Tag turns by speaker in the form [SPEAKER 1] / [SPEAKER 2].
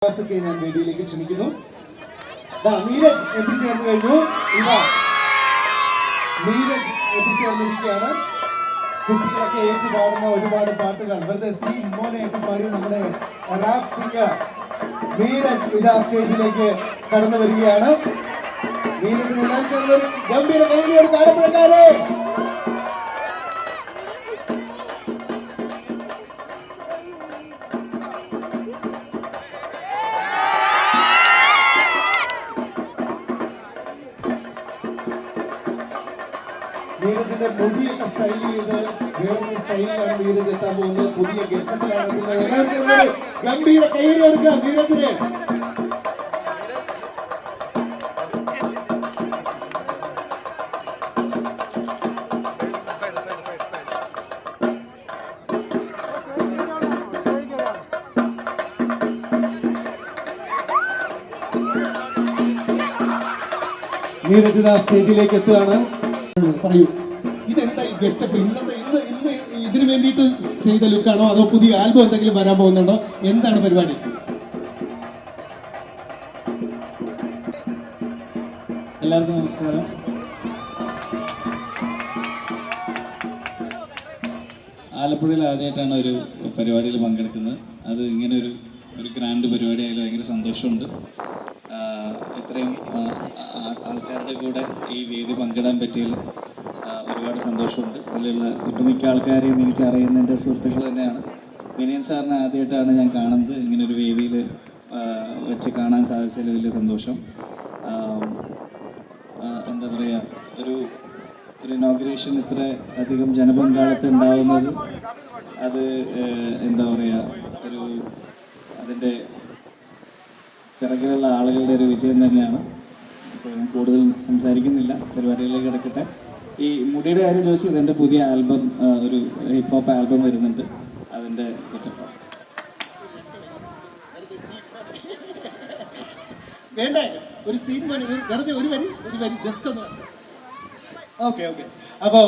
[SPEAKER 1] ഞാൻ വേദിയിലേക്ക് ക്ഷണിക്കുന്നു. നീരജ് എത്തിച്ചേർന്ന് കഴിഞ്ഞു. നീരജ് എത്തിച്ചേർന്നിരിക്കുകയാണ്. കുട്ടികളൊക്കെ ഏറ്റുപാടുന്ന ഒരുപാട് പാട്ടുകൾ വെറുതെ സി മോനെ പാടി നമ്മുടെ റാപ്പ് സിംഗർ നീരജ് സ്റ്റേജിലേക്ക് കടന്നു വരികയാണ്. നീരജിനെല്ലാം ചേർന്ന് ഒരു ഗംഭീര കൈഡിയോട് കാലപ്പഴക്കാരെ നീരജിന്റെ മുടിയൊക്കെ സ്റ്റൈൽ ചെയ്ത് വേറൊരു സ്റ്റൈലിലാണ് നീരജ് എത്താൻ പോകുന്നത്. പുതിയ ഗെറ്റപ്പിലാണ്. ഗംഭീര കൈഡി എടുക്കാം നീരജിനെ. നീരജ് സ്റ്റേജിലേക്ക് എത്തുകയാണ്. പറയൂ, ഇതെന്താ ഈ ഗെറ്റപ്പ്? ഇന്ന് ഇതിനു വേണ്ടിയിട്ട് ചെയ്ത ലുക്കാണോ അതോ പുതിയ ആൽബം എന്തെങ്കിലും വരാൻ പോകുന്നുണ്ടോ? എന്താണ് പരിപാടി?
[SPEAKER 2] എല്ലാവർക്കും നമസ്കാരം. ആലപ്പുഴയിൽ ആദ്യമായിട്ടാണ് ഒരു പരിപാടിയിൽ പങ്കെടുക്കുന്നത്. അത് ഇങ്ങനെ ഒരു ഗ്രാൻഡ് പരിപാടി ആയാലും ഭയങ്കര സന്തോഷമുണ്ട്. ഇത്രയും ആൾക്കാരുടെ കൂടെ ഈ വേദി പങ്കിടാൻ പറ്റിയതിൽ ഒരുപാട് സന്തോഷമുണ്ട്. അതിലുള്ള ഒട്ടുമിക്ക ആൾക്കാരെയും എനിക്ക് അറിയുന്ന എൻ്റെ സുഹൃത്തുക്കൾ തന്നെയാണ്. വിനയൻ സാറിനെ ആദ്യമായിട്ടാണ് ഞാൻ കാണുന്നത്. ഇങ്ങനൊരു വേദിയിൽ വെച്ച് കാണാൻ സാധിച്ചതിൽ വലിയ സന്തോഷം. എന്താ പറയുക, ഒരു ഇനോഗ്രേഷൻ ഇത്ര അധികം ജനപങ്കാളിത്തം ഉണ്ടാവുന്നത് അത് എന്താ പറയുക, അതിൻ്റെ പിറകിലുള്ള ആളുകളുടെ ഒരു വിജയം തന്നെയാണ്. സോ ഞാൻ കൂടുതൽ സംസാരിക്കുന്നില്ല, പരിപാടികളിലേക്ക് കിടക്കട്ടെ. ഈ മുടിയുടെ കാര്യം ചോദിച്ചത്, എൻ്റെ പുതിയ ആൽബം, ഒരു ഹിപ്പ് ഹോപ്പ് ആൽബം വരുന്നുണ്ട്. അതിൻ്റെ
[SPEAKER 1] വേണ്ടേ ഒരു സീൻ വെറുതെ ഒരു വരി ജസ്റ്റ് ഒന്ന്. ഓക്കെ അപ്പോ